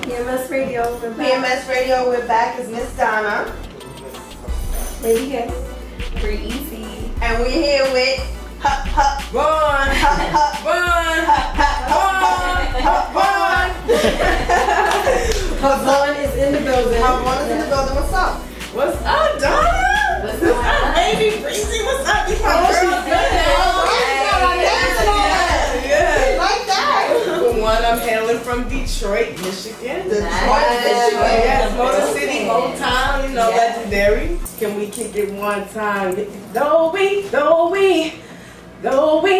PMS Radio, we're back. PMS Radio, we're back. It's Miss Donna. Lady K. Pretty easy. And we're here with Run! Run! Havon is in the building. Havon is in the building. What's up? What's up, Donna? What's What's up, baby? Breezy, what's up? You my girl. Yeah. Like that. For one, I'm hailing from Detroit, Michigan. Michigan. Yes, Motor City, Motown, you know, legendary. Can we kick it one time? Though we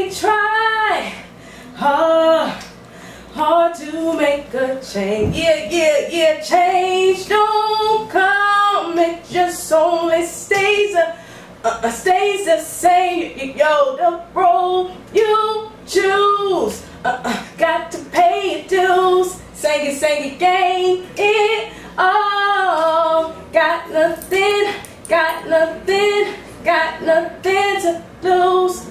try hard to make a change. Yeah, change don't come. It just only stays the same. Yo, the road you choose. Got to pay your dues. Sang it, gain it all. Got nothing to lose.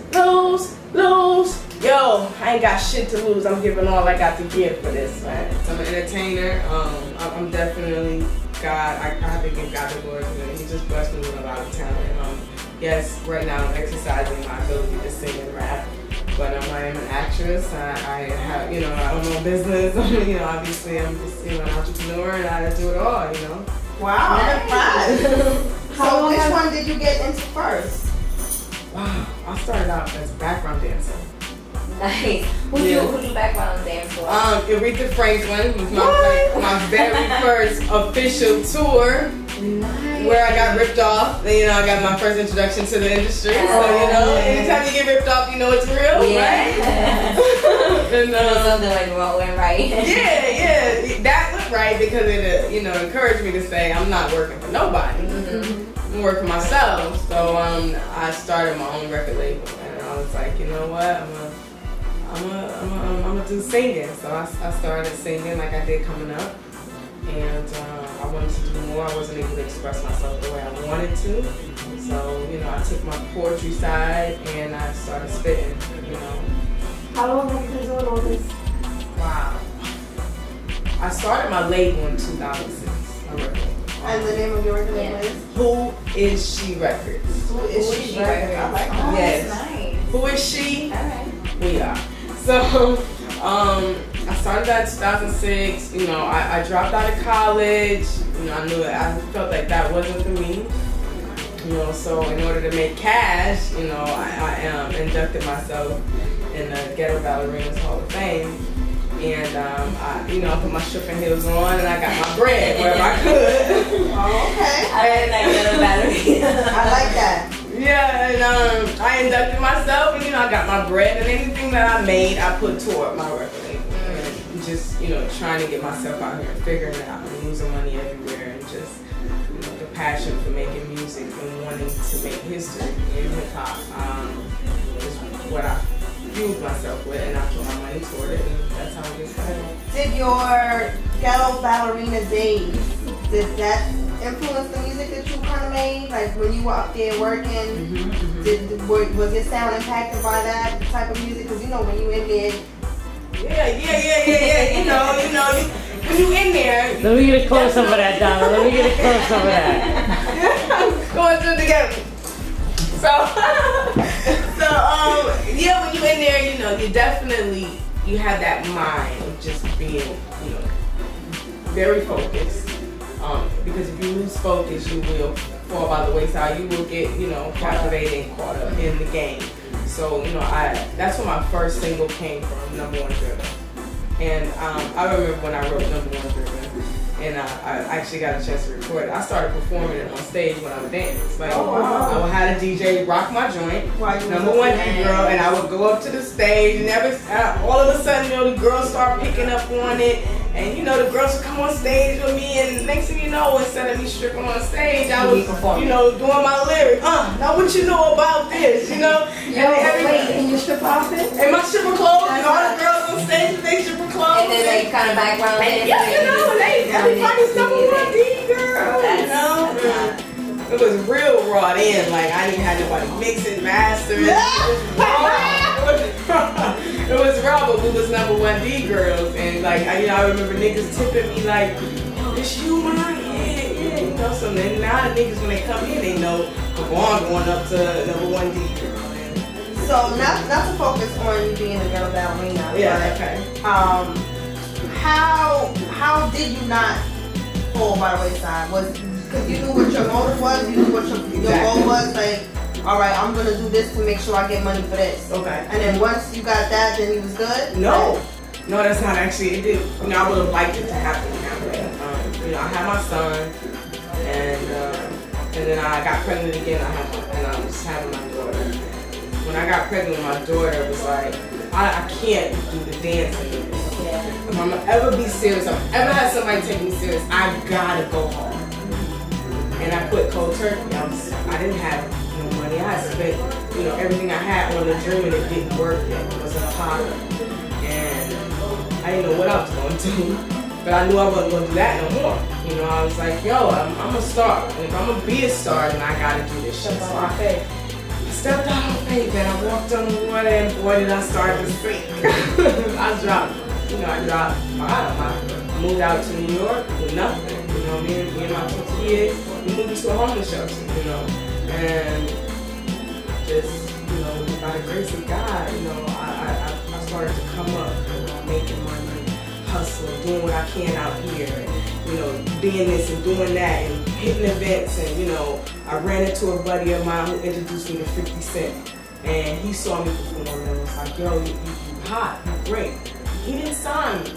Yo, I ain't got shit to lose. I'm giving all I got to give for this, man. I'm an entertainer. I'm definitely God. I have to give God the glory for it. He just blessed me with a lot of talent. Yes, right now I'm exercising my ability to sing and rap. But I am an actress. I have, I own my business. Obviously I'm just, an entrepreneur, and I do it all, Wow, nice. So which one did you get into first? Wow, I started out as a background dancer. Nice. Who you background dance for? Aretha Franklin was my very first official tour. Nice. Where I got ripped off. I got my first introduction to the industry. So, anytime you get ripped off, you know it's real, right? And, something went wrong, went right. yeah, that went right because it, encouraged me to say I'm not working for nobody. I'm working for myself. So, I started my own record label, and I was like, you know what, I'm gonna do singing. So I started singing like I did coming up, and I wanted to do more. I wasn't able to express myself the way I wanted to. So, I took my poetry side and I started spitting, How long have you been doing all this? Wow. I started my label in 2006. My record label. And the name of your record label is? Who Is She Records. Who Is She Records? I like that. Yes. Nice. Who is she? Alright. We are. So, I started that in 2006. I dropped out of college. I felt like that wasn't for me. So in order to make cash, I inducted myself in the Ghetto Ballerinas Hall of Fame. And I put my stripping heels on and I got my bread wherever I could. Oh, okay. I really like Ghetto Ballerina. I like that. Yeah, and I inducted myself, and I got my bread, and anything that I made, I put toward my record label. And just, trying to get myself out here and figuring it out and losing money everywhere, and just, the passion for making music and wanting to make history in hip hop is what I fueled myself with, and I put my money toward it, and that's how it gets started. Did your Ghetto Ballerina days, did that influence the music that you kind of made? Like when you were up there working, was your sound impacted by that type of music? Because when you in there. Yeah. When you in there. Let me get a close up of that, Donna. Let me get a close up of that. Going through it together. When you in there, you definitely, you have that mind of just being, very focused. Because if you lose focus, you will fall by the wayside. You will get, captivated and caught up in the game. So, that's where my first single came from, Number One Driven. And I remember when I wrote Number One Driven, and I actually got a chance to record it. I started performing it on stage when I would dance. Like, I would have a DJ rock my joint, Number One Girl, and I would go up to the stage, and all of a sudden, the girls start picking up on it. And the girls would come on stage with me, and next thing you know, instead of me stripping on stage, I was, doing my lyrics. Now what you know about this, Wait, in your strip outfit? And my stripper clothes, and all the girls on stage with their stripper clothes. And then they kind of background dance. Everybody's Number One D girl, It was real raw in, like I didn't have nobody mixing, mastering. It was raw, but we was Number One D girls, and And like, I remember niggas tipping me like, it's you, man. Yeah. You know, so then now the niggas, when they come in, they know I'm going up to #1 D girl. So not to focus on you being a girl ballerina. Yeah, but, okay. How did you not fall by the wayside? Was because you knew what your motive was, you knew what your goal was, like, all right, I'm gonna do this to make sure I get money for this. Okay. And then once you got that, then you was good? No, that's not actually it. Did, I would have liked it to happen that way. I had my son, and then I got pregnant again. And I was having my daughter. When I got pregnant with my daughter, it was like, I can't do the dance anymore. If I'm gonna ever be serious, if I'm ever have somebody take me serious, I gotta go home. And I quit cold turkey. I didn't have no money. I had spent, everything I had on the dream, and it didn't work yet. It was a problem. And I didn't know what I was going to do. But I knew I wasn't going to do that no more. I was like, yo, I'm a star. And if I'm going to be a star, then I got to do this shit. So I stepped out on faith, and I walked on the water, and boy, did I start to sink. I dropped bottom. I moved out to New York with nothing. Me and my 2 kids, we moved into a homeless shelter, and just, by the grace of God, I started to come up, making money, hustling, doing what I can out here, and, being this and doing that, and hitting events, and, I ran into a buddy of mine who introduced me to 50 Cent, and he saw me perform and was like, yo, you hot, you great. He didn't sign me.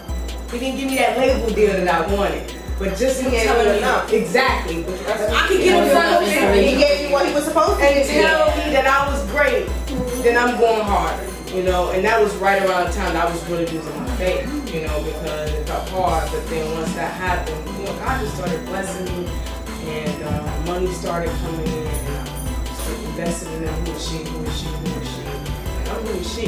He didn't give me that label deal that I wanted. But just him telling me exactly. I could get in front of him. He gave you what he was supposed to and tell me that I was great. Then I'm going harder, And that was right around the time that I was really losing my faith, because it got hard. But then once that happened, God just started blessing me, and money started coming in, and I started investing in them. Who is she? And I'm who is she?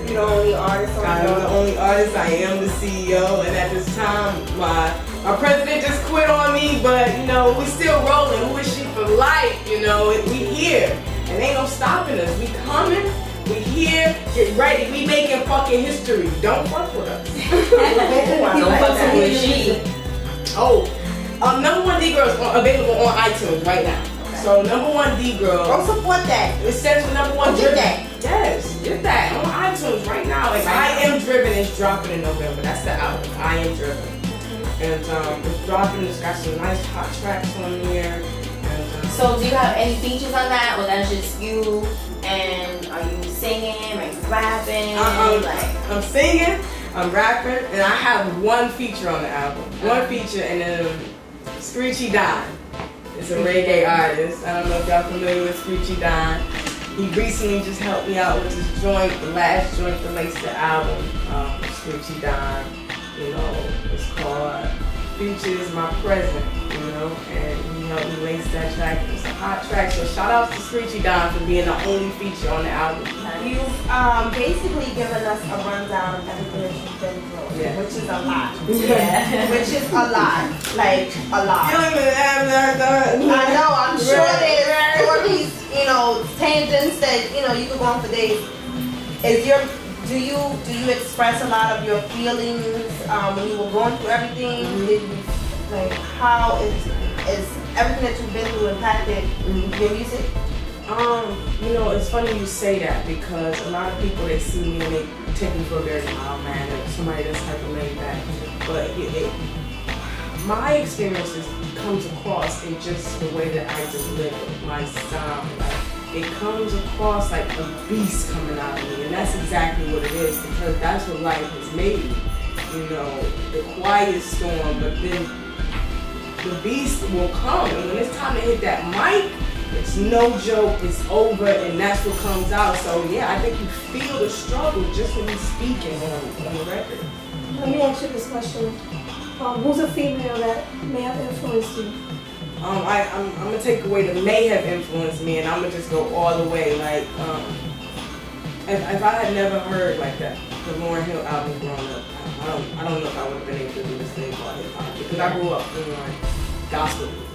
You're the only artist. I'm the only artist. I am the CEO, and at this time, my president just quit on me, but we still rolling. Who is she for life? We here, and ain't no stopping us. We coming. We here. Get ready. We making fucking history. Don't fuck with us. Don't fuck with she. #1 D girl is available on iTunes right now. So #1 D girl. Don't support that. It stands for #1 Get that. Yes, get that on iTunes right now. Like I Am Driven is dropping in November. That's the album. I Am Driven. And it's dropping. It's got some nice hot tracks on there. And, so do you have any features on that, or that's just you? And are you singing? Are you rapping? I'm singing. I'm rapping, and I have one feature on the album. One feature, and then Screechy Don. It's a reggae artist. I don't know if y'all familiar with Screechy Don. He recently just helped me out with his joint, the last joint to lace the album, Screechy Don. It's called Future Is My Present, and he helped me lace that track. It's a hot track, so shout out to Screechy Don for being the only feature on the album. You've basically given us a rundown of everything that you've been through, which is a lot. Yeah. Which is a lot. Like, a lot. You don't even have that. I know, I'm sure there's all these, tangents that, you could go on for days. Do you express a lot of your feelings when you were going through everything? How is everything that you've been through impacted your music? It's funny you say that, because a lot of people, they see me and they take me for a very mild man, or somebody that's type of laid back. But my experiences comes across in just the way that I deliver my sound. It comes across like a beast coming out of me, and that's exactly what it is, because that's what life has made me. The quiet storm, but then the beast will come, and when it's time to hit that mic, it's no joke, it's over, and that's what comes out. So yeah, I think you feel the struggle just when you're speaking on the record. Let me ask you this question. Who's a female that may have influenced you? I'm gonna take away the may have influenced me, and I'm gonna just go all the way. Like, if I had never heard like that, the Lauryn Hill album growing up, I don't know if I would have been able to do this thing called hip hop, because I grew up on gospel music.